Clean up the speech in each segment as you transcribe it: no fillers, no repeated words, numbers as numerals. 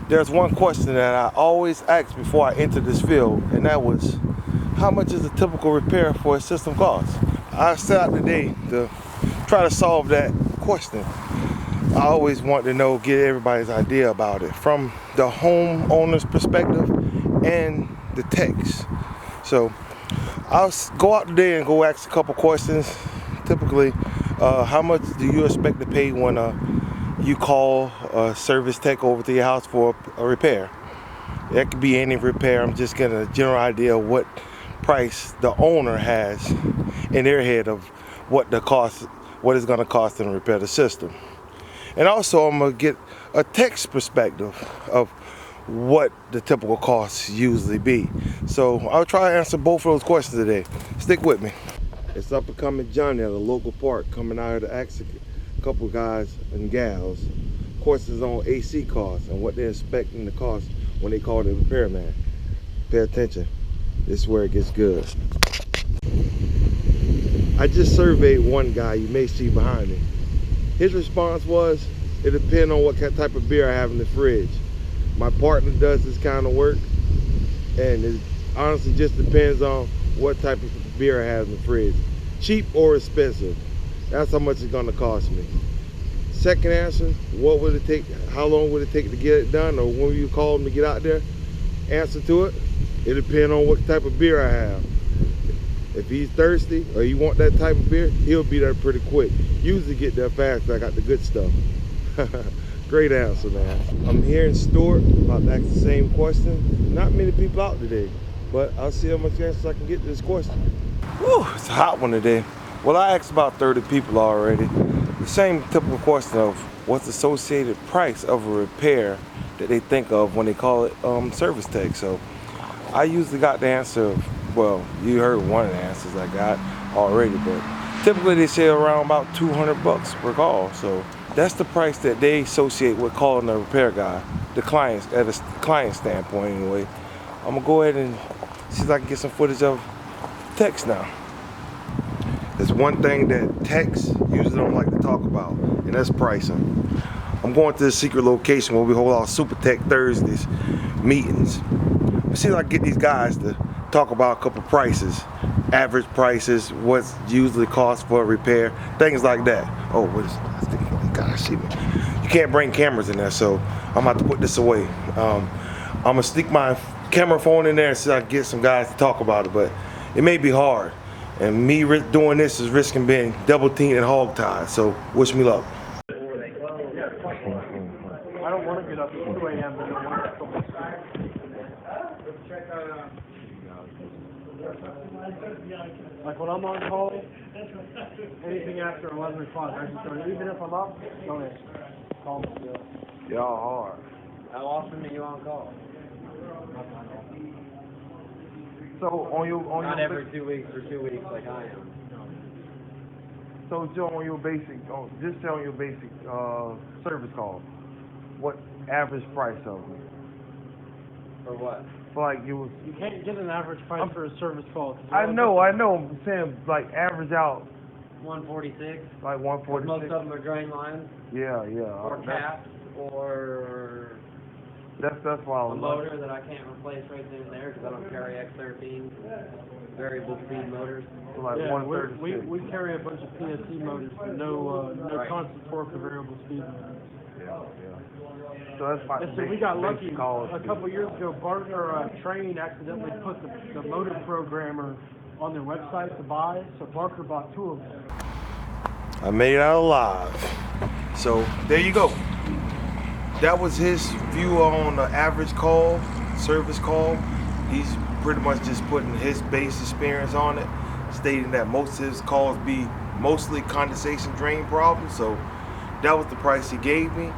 There's one question that I always ask before I enter this field, and that was, how much is a typical repair for a system cost? I set out today to try to solve that question. I always want to know, get everybody's idea about it from the homeowner's perspective and the techs. So I'll go out today and go ask a couple questions. Typically, how much do you expect to pay when you call a service tech over to your house for a repair? That could be any repair. I'm just getting a general idea of what price the owner has in their head of what it's going to cost them to repair the system. And also, I'm going to get a tech's perspective of what the typical costs usually be. So I'll try to answer both of those questions today. Stick with me. It's up and coming Johnny at a local park coming out to ask a couple guys and gals questions on AC costs and what they're expecting the cost when they call the repairman. Pay attention. This is where it gets good. I just surveyed one guy you may see behind me. His response was, it depends on what type of beer I have in the fridge. My partner does this kind of work, and it honestly just depends on what type of beer I have in the fridge. Cheap or expensive, that's how much it's gonna cost me. Second answer, what would it take, how long would it take to get it done, or when you call him to get out there? Answer to it, it depends on what type of beer I have. If he's thirsty or you want that type of beer, he'll be there pretty quick. Usually get there fast, I got the good stuff. Great answer, man. I'm here in Stewart, about to ask the same question. Not many people out today, but I'll see how much answers I can get to this question. Whew, it's a hot one today. Well, I asked about 30 people already. The same typical question of what's the associated price of a repair that they think of when they call it service tech. So I usually got the answer of, well, you heard one of the answers I got already, but typically they say around about $200 per call. So that's the price that they associate with calling a repair guy, the clients, at a client standpoint anyway. I'm gonna go ahead and see if I can get some footage of techs now. There's one thing that techs usually don't like to talk about, and that's pricing. I'm going to the secret location where we hold our Super Tech Thursdays meetings. Let's see if I can get these guys to talk about a couple prices, average prices, what's usually cost for a repair, things like that. Oh, what is it? I think you gotta see me. You can't bring cameras in there, so I'm about to put this away. I'm gonna stick my camera phone in there and see if I can get some guys to talk about it, but it may be hard. And me doing this is risking being double teamed and hog-tied, so wish me luck. I don't want to get up at 2 a.m. but I want to like when I'm on call, anything after 11 o'clock, I just don't, even if I'm up, don't answer. Call me. Y'all hard. How often are you on call? So Not every 2 weeks or 2 weeks like I am. So Joe, on your basic, just on your basic service call, what average price of them? For what? For like it was. You can't get an average price for a service call. I know. I'm saying like average out. 146. Like 146. Most of them are drain lines. Yeah. Or caps, or That's why I a was. motor that I can't replace right then and there because I don't carry X13 variable speed motors. So like Yeah, 136. we carry a bunch of PSC motors, but no Right. constant torque or variable speed motors. Yeah. So that's my And so we got lucky basic call. a couple of years ago. Barker Train accidentally put the motor programmer on their website to buy, so Barker bought 2 of them. I made it out alive. So there you go. That was his view on the average call, service call. He's pretty much just putting his base experience on it, stating that most of his calls be mostly condensation drain problems. So that was the price he gave me.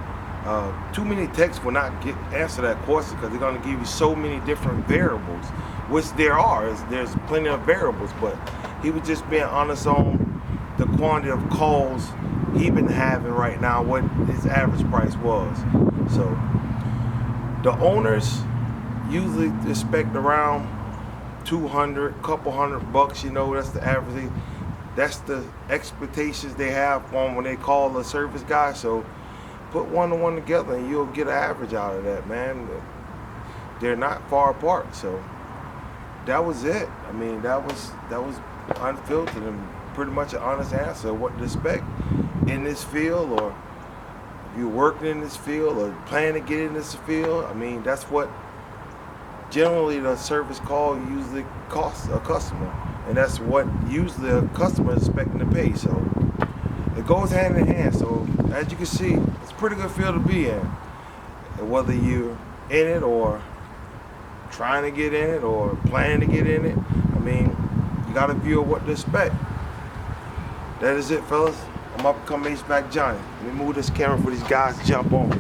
Too many techs will not answer that question because they're going to give you so many different variables, which there's plenty of variables, but he was just being honest on the quantity of calls he been having right now, what his average price was. So the owners usually expect around 200, couple $100, you know, that's the average. That's the expectations they have on when they call a service guy. So Put one and one together and you'll get an average out of that, man. They're not far apart, so that was it. I mean, that was unfiltered and pretty much an honest answer of what to expect in this field, or if you're working in this field or planning to get in this field. I mean, that's what generally the service call usually costs a customer, and that's what usually a customer is expecting to pay. So it goes hand in hand. So as you can see, it's a pretty good field to be in, and whether you're in it or trying to get in it or planning to get in it, I mean, you got a view of what to expect. That is it, fellas. I'm up and coming HVAC Johnny. Let me move this camera for these guys to jump on me.